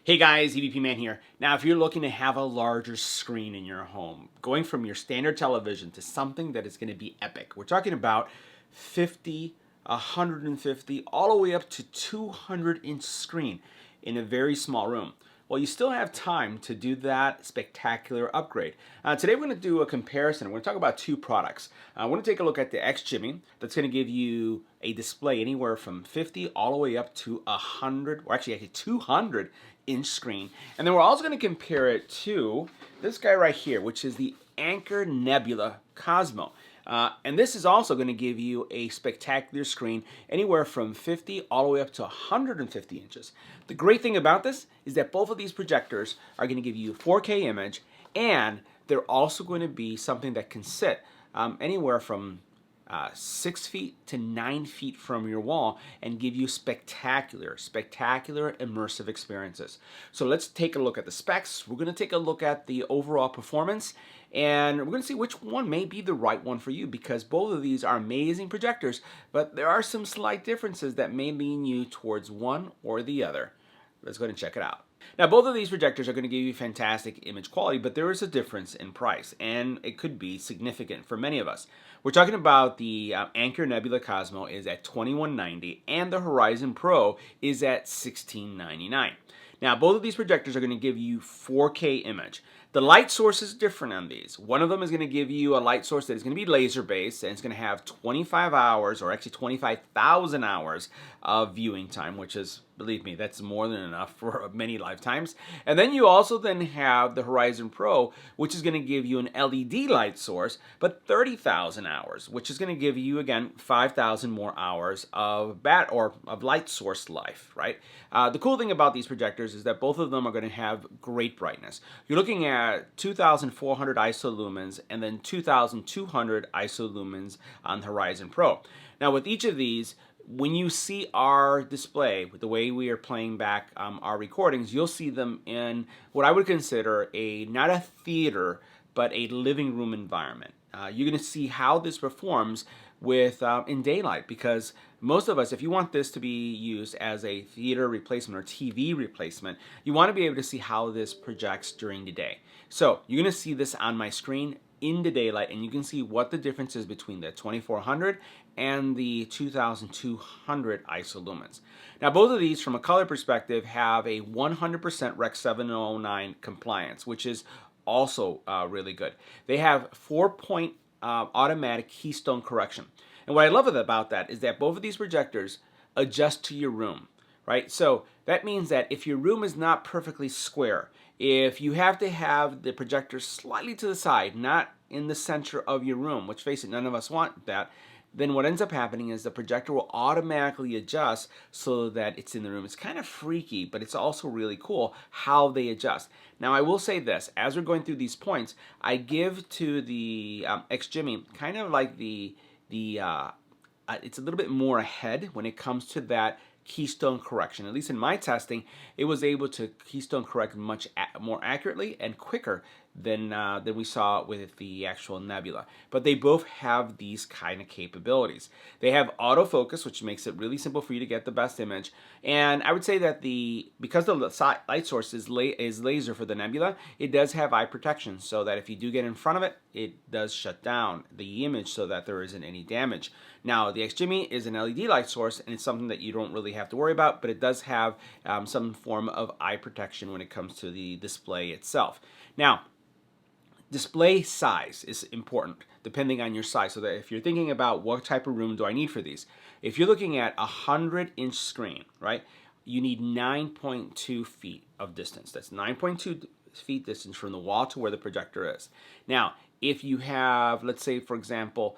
Hey guys, EBPMAN here. Now if you're looking to have a larger screen in your home, going from your standard television to something that is going to be epic, we're talking about 50, 150, all the way up to 200-inch screen in a very small room. Well, you still have time to do that spectacular upgrade. Today we're going to do a comparison. We're going to talk about two products. We're going to take a look at the XGIMI that's going to give you a display anywhere from 50 all the way up to 100, or actually 200-inch screen. And then we're also going to compare it to this guy right here, which is the Anker Nebula Cosmos. And this is also going to give you a spectacular screen anywhere from 50 all the way up to 150 inches. The great thing about this is that both of these projectors are going to give you 4K image, and they're also going to be something that can sit anywhere from 6 feet to 9 feet from your wall and give you spectacular immersive experiences. So let's take a look at the specs. We're going to take a look at the overall performance, and we're going to see which one may be the right one for you, because both of these are amazing projectors, but there are some slight differences that may lean you towards one or the other. Let's go ahead and check it out. Now, both of these projectors are going to give you fantastic image quality, but there is a difference in price, and it could be significant for many of us. We're talking about the Anker Nebula Cosmos is at $21.90, and the Horizon Pro is at $16.99. Now, both of these projectors are going to give you 4K image. The light source is different on these. One of them is going to give you a light source that is going to be laser-based, and it's going to have 25 hours, or actually 25,000 hours of viewing time, which is, believe me, that's more than enough for many lifetimes. And then you also then have the Horizon Pro, which is going to give you an LED light source, but 30,000 hours, which is going to give you, again, 5,000 more hours of light source life, right? The cool thing about these projectors is that both of them are going to have great brightness. You're looking at 2,400 ISO lumens and then 2,200 ISO lumens on the Horizon Pro. Now, with each of these, when you see our display, with the way we are playing back our recordings, you'll see them in what I would consider not a theater, but a living room environment. You're going to see how this performs in daylight, because most of us, if you want this to be used as a theater replacement or TV replacement, you want to be able to see how this projects during the day. So you're going to see this on my screen in the daylight, and you can see what the difference is between the 2400 and the 2200 ISO lumens. Now, both of these, from a color perspective, have a 100% Rec 709 compliance, which is also really good. They have 4-point automatic keystone correction. And what I love about that is that both of these projectors adjust to your room, right? So that means that if your room is not perfectly square, if you have to have the projector slightly to the side, not in the center of your room, which, face it, none of us want that, then what ends up happening is the projector will automatically adjust so that it's in the room. It's kind of freaky, but it's also really cool how they adjust. Now, I will say this, as we're going through these points, I give to the XGIMI kind of like it's a little bit more ahead when it comes to that keystone correction. At least in my testing, it was able to keystone correct much more accurately and quicker than we saw with the actual Nebula. But they both have these kind of capabilities. They have autofocus, which makes it really simple for you to get the best image. And I would say that because the light source is laser for the Nebula, it does have eye protection, so that if you do get in front of it, it does shut down the image so that there isn't any damage. Now, the XGIMI is an LED light source, and it's something that you don't really have to worry about, but it does have some form of eye protection when it comes to the display itself. Now, display size is important depending on your size, so that if you're thinking about what type of room do I need for these, if you're looking at a 100-inch screen, right, you need 9.2 feet of distance. That's 9.2 feet distance from the wall to where the projector is. Now, if you have, let's say, for example,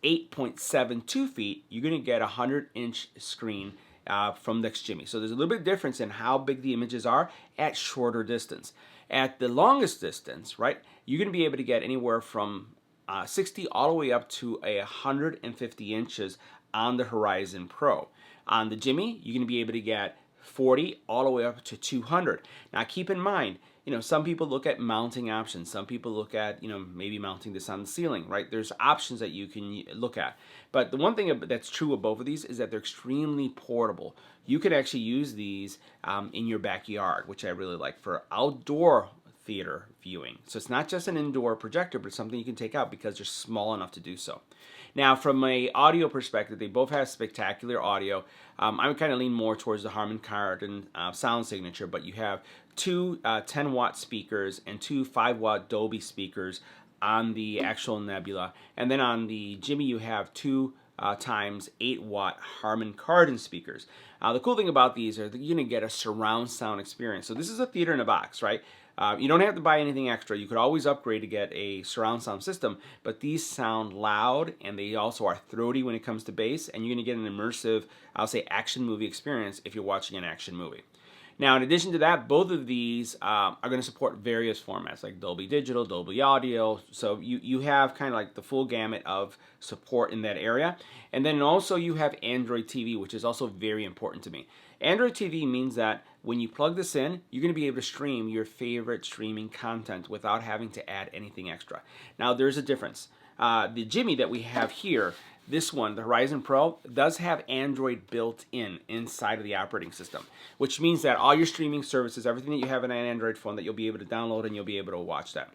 8.72 feet, you're going to get a 100-inch screen from the XGIMI. So there's a little bit of difference in how big the images are at shorter distance. At the longest distance, right, you're going to be able to get anywhere from 60 all the way up to 150 inches on the Horizon Pro. On the GIMI, you're going to be able to get 40 all the way up to 200. Now keep in mind, some people look at mounting options. Some people look at, maybe mounting this on the ceiling, right? There's options that you can look at. But the one thing that's true of both of these is that they're extremely portable. You could actually use these in your backyard, which I really like for outdoor theater viewing. So it's not just an indoor projector, but it's something you can take out because they're small enough to do so. Now, from an audio perspective, they both have spectacular audio. I would kind of lean more towards the Harman Kardon sound signature, but you have two 10-watt speakers and two 5-watt Dolby speakers on the actual Nebula. And then on the XGIMI, you have two times 8-watt Harman Kardon speakers. The cool thing about these are that you're going to get a surround sound experience. So this is a theater in a box, right? You don't have to buy anything extra. You could always upgrade to get a surround sound system, but these sound loud and they also are throaty when it comes to bass, and you're going to get an immersive, I'll say, action movie experience if you're watching an action movie. Now, in addition to that, both of these are going to support various formats like Dolby Digital, Dolby Audio. So you have kind of like the full gamut of support in that area. And then also you have Android TV, which is also very important to me. Android TV means that when you plug this in, you're going to be able to stream your favorite streaming content without having to add anything extra. Now, there's a difference. The XGIMI that we have here, this one, the Horizon Pro, does have Android built in inside of the operating system, which means that all your streaming services, everything that you have in an Android phone, that you'll be able to download and you'll be able to watch that.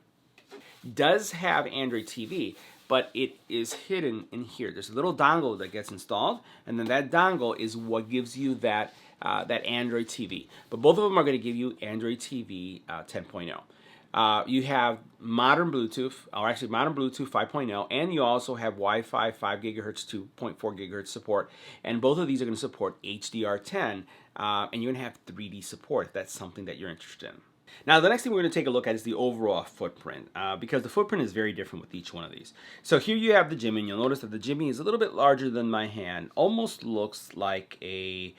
Does have Android TV, but it is hidden in here. There's a little dongle that gets installed, and then that dongle is what gives you that Android TV. But both of them are going to give you Android TV 10.0. You have modern Bluetooth, or actually modern Bluetooth 5.0, and you also have Wi-Fi 5 gigahertz, 2.4 gigahertz support. And both of these are going to support HDR10, and you're going to have 3D support if that's something that you're interested in. Now, the next thing we're going to take a look at is the overall footprint, because the footprint is very different with each one of these. So here you have the XGIMI, and you'll notice that the XGIMI is a little bit larger than my hand, almost looks like a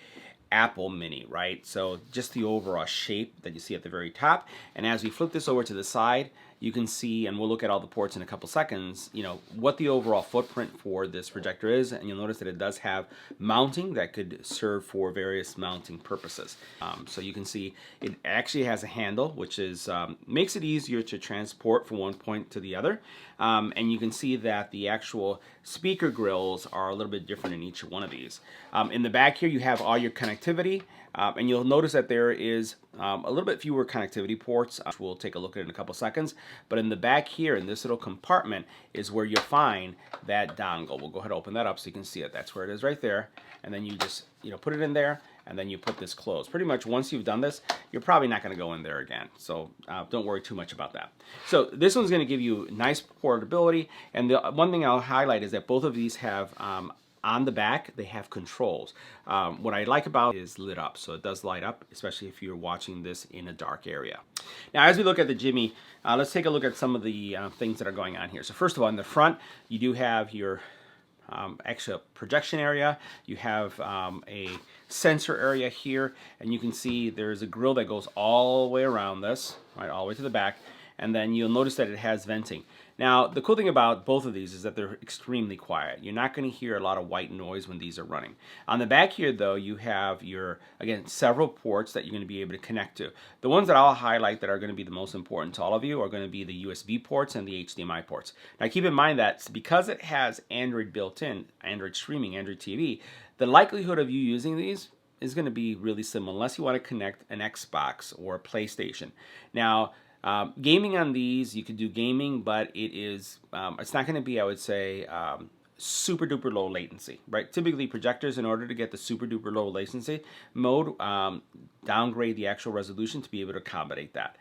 Apple Mini, right? So just the overall shape that you see at the very top. And as we flip this over to the side, you can see, and we'll look at all the ports in a couple seconds, what the overall footprint for this projector is. And you'll notice that it does have mounting that could serve for various mounting purposes. So you can see it actually has a handle, which is makes it easier to transport from one point to the other. And you can see that the actual speaker grills are a little bit different in each one of these. In the back here, you have all your connectivity. And you'll notice that there is a little bit fewer connectivity ports, which we'll take a look at in a couple seconds. But in the back here, in this little compartment, is where you'll find that dongle. We'll go ahead and open that up so you can see it. That's where it is right there. And then you just put it in there, and then you put this closed. Pretty much once you've done this, you're probably not going to go in there again. So don't worry too much about that. So this one's going to give you nice portability. And the one thing I'll highlight is that both of these have on the back, they have controls. What I like about it is lit up, so it does light up, especially if you're watching this in a dark area. Now, as we look at the XGIMI, let's take a look at some of the things that are going on here. So first of all, in the front, you do have your extra projection area. You have a sensor area here, and you can see there's a grill that goes all the way around this, right, all the way to the back. And then you'll notice that it has venting. Now, the cool thing about both of these is that they're extremely quiet. You're not going to hear a lot of white noise when these are running. On the back here, though, you have your, again, several ports that you're going to be able to connect to. The ones that I'll highlight that are going to be the most important to all of you are going to be the USB ports and the HDMI ports. Now, keep in mind that because it has Android built in, Android streaming, Android TV, the likelihood of you using these is going to be really similar unless you want to connect an Xbox or a PlayStation. Now, gaming on these, you could do gaming, but it's not going to be, I would say, super duper low latency, right? Typically projectors, in order to get the super duper low latency mode, downgrade the actual resolution to be able to accommodate that.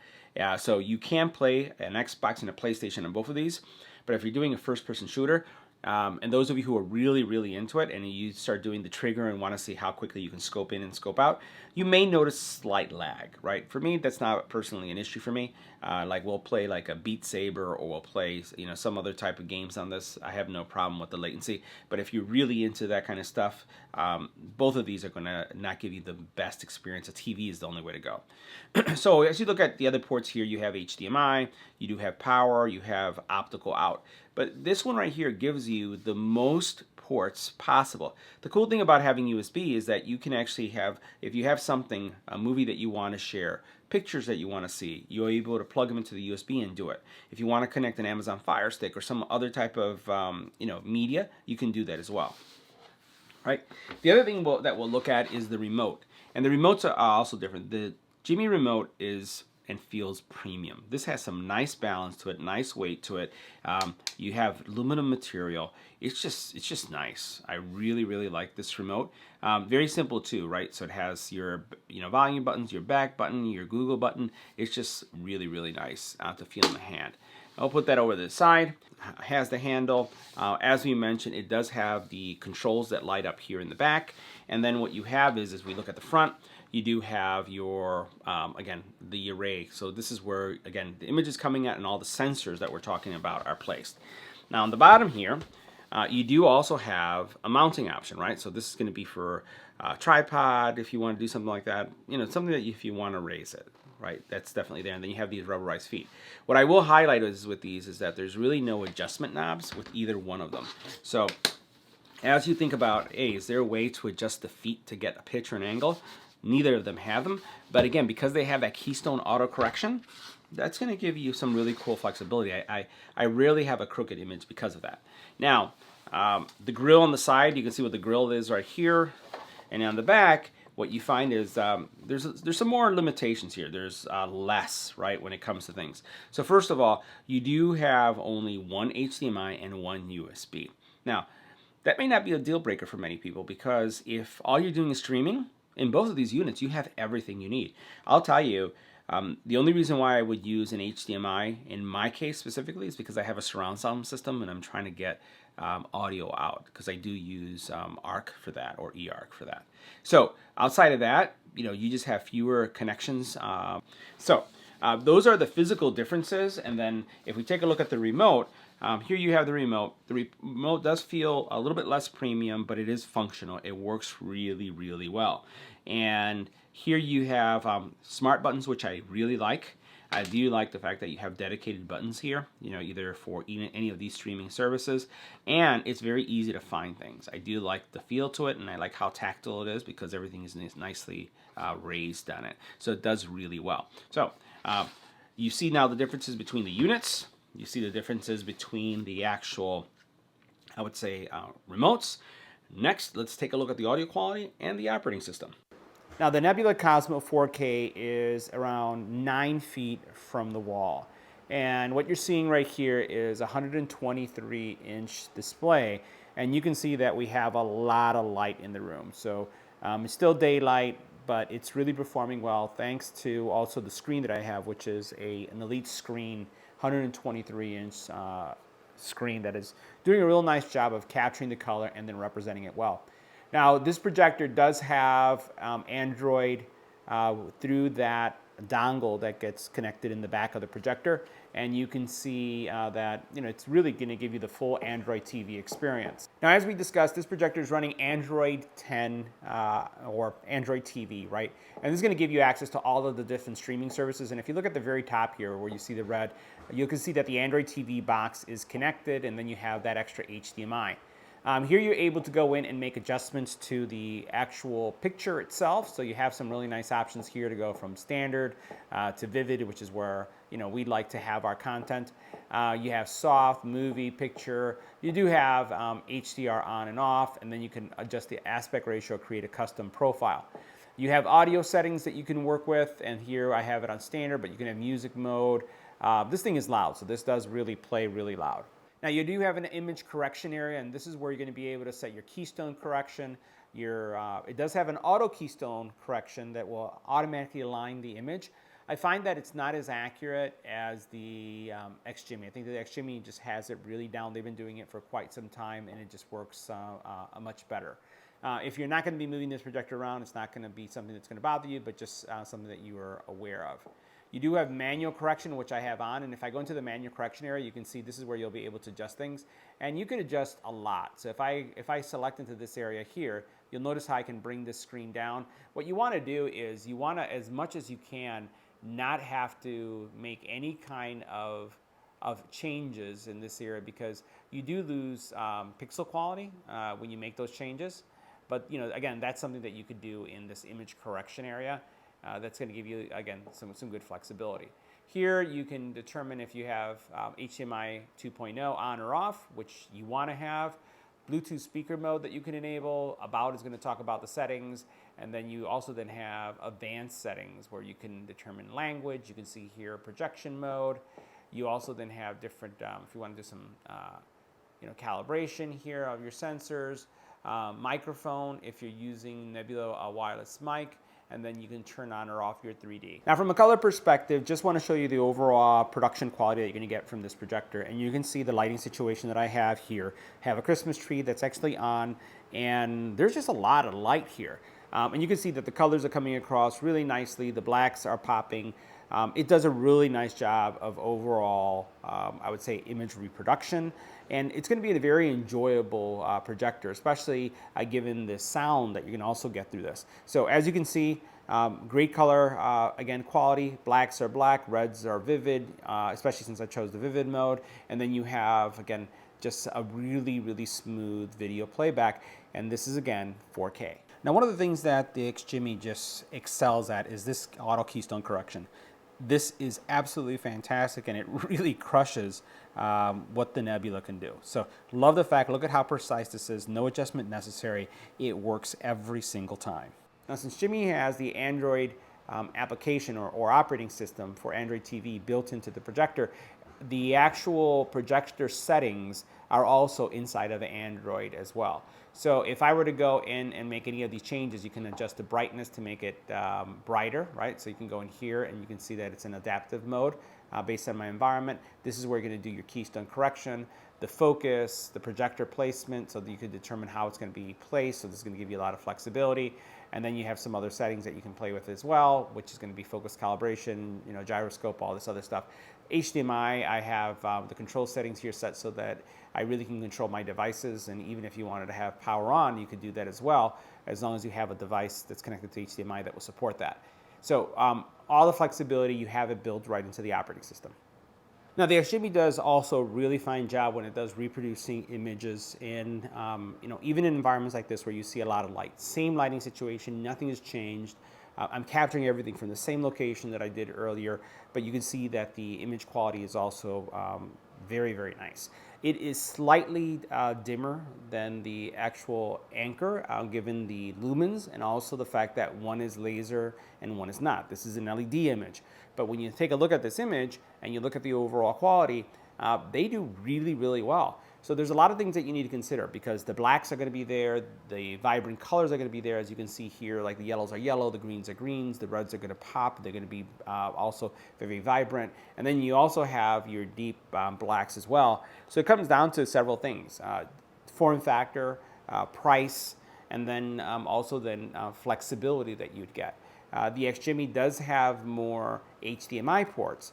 So you can play an Xbox and a PlayStation on both of these, but if you're doing a first-person shooter, and those of you who are really, really into it and you start doing the trigger and want to see how quickly you can scope in and scope out, you may notice slight lag, right? For me, that's not personally an issue for me. Like we'll play like a Beat Saber, or we'll play some other type of games on this. I have no problem with the latency. But if you're really into that kind of stuff, both of these are going to not give you the best experience. A TV is the only way to go. So as you look at the other ports here, you have HDMI, you do have power, you have optical out. But this one right here gives you the most ports possible. The cool thing about having USB is that you can actually have, if you have something, a movie that you want to share, pictures that you want to see, you're able to plug them into the USB and do it. If you want to connect an Amazon Fire Stick or some other type of media, you can do that as well. Right. The other thing that we'll look at is the remote, and the remotes are also different. The XGIMI remote is and feels premium. This has some nice balance to it, nice weight to it. You have aluminum material. It's just nice. I really like this remote. Very simple too, right? So it has your volume buttons, your back button, your Google button. It's just really nice to feel in the hand. I'll put that over to the side. It has the handle. As we mentioned, it does have the controls that light up here in the back. And then what you have is, as we look at the front, you do have your, again, the array. So this is where, again, the image is coming at and all the sensors that we're talking about are placed. Now on the bottom here, you do also have a mounting option, right? So this is going to be for tripod if you want to do something like that. Something that if you want to raise it, right? That's definitely there. And then you have these rubberized feet. What I will highlight with these is that there's really no adjustment knobs with either one of them. So as you think about, is there a way to adjust the feet to get a pitch or an angle? Neither of them have them, but again, because they have that keystone auto correction, that's going to give you some really cool flexibility. I rarely have a crooked image because of that. Now, the grill on the side, you can see what the grill is right here, and on the back, what you find is there's some more limitations here. There's less, right, when it comes to things. So first of all, you do have only one HDMI and one USB. Now, that may not be a deal breaker for many people, because if all you're doing is streaming, in both of these units, you have everything you need. I'll tell you, the only reason why I would use an HDMI in my case specifically is because I have a surround sound system and I'm trying to get audio out, because I do use ARC for that, or eARC for that. So outside of that, you just have fewer connections. Those are the physical differences. And then if we take a look at the remote, here you have the remote. The remote does feel a little bit less premium, but it is functional. It works really well. And here you have smart buttons, which I really like. I do like the fact that you have dedicated buttons here, either for any of these streaming services. And it's very easy to find things. I do like the feel to it, and I like how tactile it is, because everything is nicely raised on it. So it does really well. So you see now the differences between the units. You see the differences between the actual, I would say, remotes. Next, let's take a look at the audio quality and the operating system. Now, the Nebula Cosmos 4K is around 9 feet from the wall. And what you're seeing right here is a 123-inch display. And you can see that we have a lot of light in the room. So it's still daylight, but it's really performing well, thanks to also the screen that I have, which is an Elite screen, 123-inch screen that is doing a real nice job of capturing the color and then representing it well. Now, this projector does have Android through that dongle that gets connected in the back of the projector, and you can see that it's really going to give you the full Android TV experience. Now, as we discussed, this projector is running Android 10 or Android TV, right? And this is going to give you access to all of the different streaming services. And if you look at the very top here, where you see the red, you can see that the Android TV box is connected, and then you have that extra HDMI. Here you're able to go in and make adjustments to the actual picture itself. So you have some really nice options here to go from standard to vivid, which is where we'd like to have our content. You have soft, movie, picture. You do have HDR on and off, and then you can adjust the aspect ratio, create a custom profile. You have audio settings that you can work with, and here I have it on standard, but you can have music mode. This thing is loud, so this does really play really loud. Now, you do have an image correction area, and this is where you're going to be able to set your keystone correction. It does have an auto keystone correction that will automatically align the image. I find that it's not as accurate as the XGIMI. I think the XGIMI just has it really down. They've been doing it for quite some time, and it just works much better. If you're not going to be moving this projector around, it's not going to be something that's going to bother you, but just something that you are aware of. You do have manual correction, which I have on, and if I go into the manual correction area, you can see this is where you'll be able to adjust things, and you can adjust a lot. So if I select into this area here, you'll notice how I can bring this screen down. What you want to do is you want to, as much as you can, not have to make any kind of changes in this area, because You do lose pixel quality when you make those changes, but again, that's something that you could do in this image correction area. That's going to give you, again, some good flexibility. Here you can determine if you have HDMI 2.0 on or off, which you want to have. Bluetooth speaker mode that you can enable. About is going to talk about the settings, and then you also then have advanced settings where you can determine language. You can see here projection mode. You also then have different, if you want to do some calibration here of your sensors, microphone if you're using Nebula wireless mic, and then you can turn on or off your 3D. Now from a color perspective, just want to show you the overall production quality that you're going to get from this projector. And you can see the lighting situation that I have here. I have a Christmas tree that's actually on, and there's just a lot of light here. And you can see that the colors are coming across really nicely. The blacks are popping. It does a really nice job of overall, I would say, image reproduction. And it's going to be a very enjoyable projector, especially given the sound that you can also get through this. So as you can see, great color, again, quality. Blacks are black, reds are vivid, especially since I chose the vivid mode. And then you have, again, just a really, really smooth video playback. And this is, again, 4K. Now, one of the things that the XGIMI just excels at is this auto keystone correction. This is absolutely fantastic, and it really crushes what the Nebula can do. So love the fact, look at how precise this is, no adjustment necessary. It works every single time. Now, since Jimmy has the Android application or operating system for Android TV built into the projector, the actual projector settings are also inside of Android as well. So if I were to go in and make any of these changes, you can adjust the brightness to make it brighter, right? So you can go in here and you can see that it's in adaptive mode based on my environment. This is where you're going to do your keystone correction, the focus, the projector placement, so that you can determine how it's going to be placed. So this is going to give you a lot of flexibility. And then you have some other settings that you can play with as well, which is going to be focus calibration, gyroscope, all this other stuff. HDMI, I have the control settings here set so that I really can control my devices, and even if you wanted to have power on, you could do that as well, as long as you have a device that's connected to HDMI that will support that. So all the flexibility, you have it built right into the operating system. Now, the XGIMI does also a really fine job when it does reproducing images in, even in environments like this where you see a lot of light. Same lighting situation, nothing has changed. I'm capturing everything from the same location that I did earlier, but you can see that the image quality is also very, very nice. It is slightly dimmer than the actual Anchor, given the lumens and also the fact that one is laser and one is not. This is an LED image. But when you take a look at this image and you look at the overall quality, they do really, really well. So there's a lot of things that you need to consider because the blacks are going to be there, the vibrant colors are going to be there, as you can see here, like the yellows are yellow, the greens are greens, the reds are going to pop, they're going to be also very vibrant. And then you also have your deep blacks as well. So it comes down to several things, form factor, price, and then also flexibility that you'd get. The XGIMI does have more HDMI ports.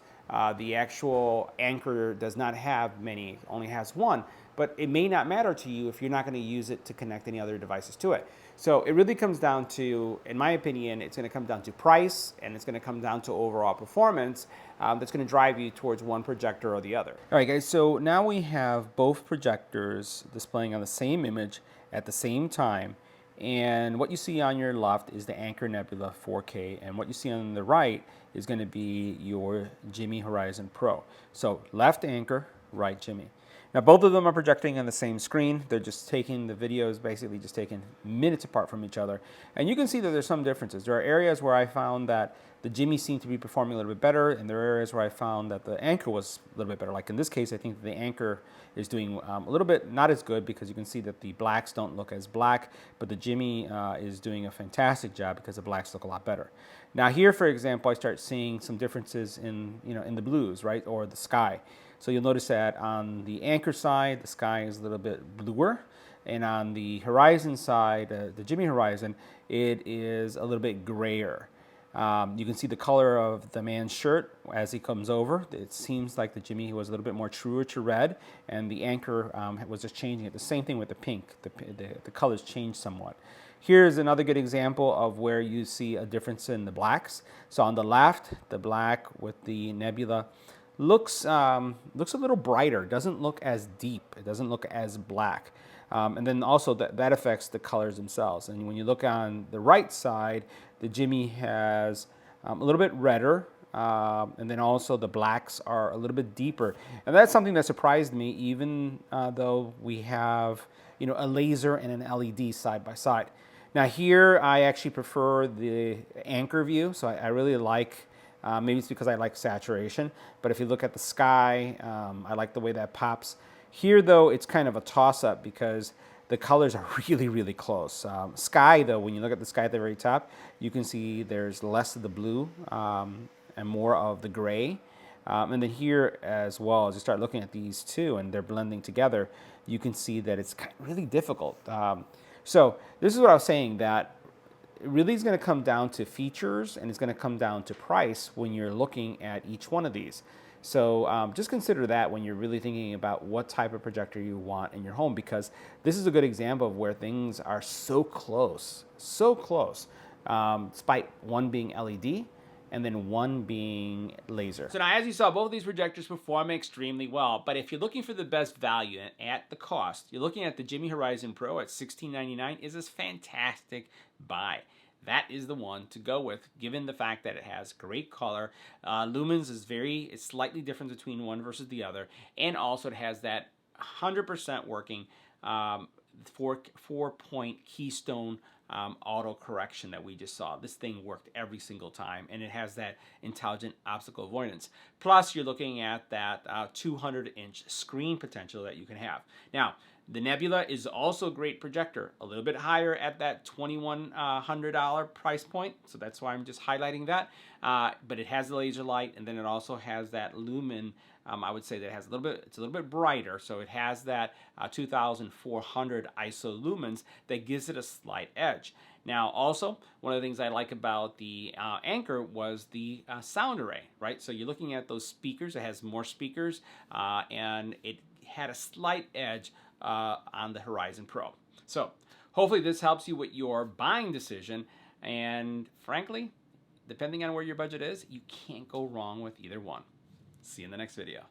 The actual Anchor does not have many, only has one, but it may not matter to you if you're not going to use it to connect any other devices to it. So it really comes down to, in my opinion, it's going to come down to price, and it's going to come down to overall performance that's going to drive you towards one projector or the other. All right, guys, so now we have both projectors displaying on the same image at the same time. And what you see on your left is the Anchor Nebula 4K, and what you see on the right is going to be your XGIMI Horizon Pro. So left Anchor, right XGIMI. Now both of them are projecting on the same screen. They're just taking the videos, basically just taking minutes apart from each other. And you can see that there's some differences. There are areas where I found that the XGIMI seemed to be performing a little bit better, and there are areas where I found that the Anchor was a little bit better. Like in this case, I think the Anchor is doing a little bit not as good because you can see that the blacks don't look as black, but the XGIMI is doing a fantastic job because the blacks look a lot better. Now here, for example, I start seeing some differences in, in the blues, right, or the sky. So you'll notice that on the Anchor side, the sky is a little bit bluer, and on the Horizon side, the XGIMI Horizon, it is a little bit grayer. You can see the color of the man's shirt as he comes over. It seems like the XGIMI was a little bit more truer to red, and the Anchor was just changing it. The same thing with the pink. The colors changed somewhat. Here's another good example of where you see a difference in the blacks. So on the left, the black with the Nebula looks a little brighter. Doesn't look as deep. It doesn't look as black. And then also that affects the colors themselves. And when you look on the right side, the XGIMI has a little bit redder, and then also the blacks are a little bit deeper. And that's something that surprised me, even though we have a laser and an LED side by side. Now here I actually prefer the anchor view, so I really like, maybe it's because I like saturation, but if you look at the sky, I like the way that pops. Here though, it's kind of a toss-up because the colors are really, really close. Sky though, when you look at the sky at the very top, you can see there's less of the blue and more of the gray. And then here as well, as you start looking at these two and they're blending together, you can see that it's really difficult. So this is what I was saying, that it really is going to come down to features and it's going to come down to price when you're looking at each one of these. So just consider that when you're really thinking about what type of projector you want in your home, because this is a good example of where things are so close, despite one being LED and then one being laser. So now, as you saw, both of these projectors perform extremely well, but if you're looking for the best value at the cost, you're looking at the XGIMI Horizon Pro at $1699 is this fantastic buy. That is the one to go with, given the fact that it has great color. Lumens is it's slightly different between one versus the other, and also it has that 100% working 4-point keystone auto correction that we just saw. This thing worked every single time, and it has that intelligent obstacle avoidance. Plus, you're looking at that 200-inch screen potential that you can have. Now, the Nebula is also a great projector, a little bit higher at that $2,100 price point, so that's why I'm just highlighting that. But it has the laser light, and then it also has that lumen. I would say that it's a little bit brighter, so it has that 2,400 ISO lumens that gives it a slight edge. Now, also, one of the things I like about the Anchor was the sound array, right? So you're looking at those speakers. It has more speakers, and it had a slight edge on the Horizon Pro. So hopefully this helps you with your buying decision, and frankly, depending on where your budget is, you can't go wrong with either one. See you in the next video.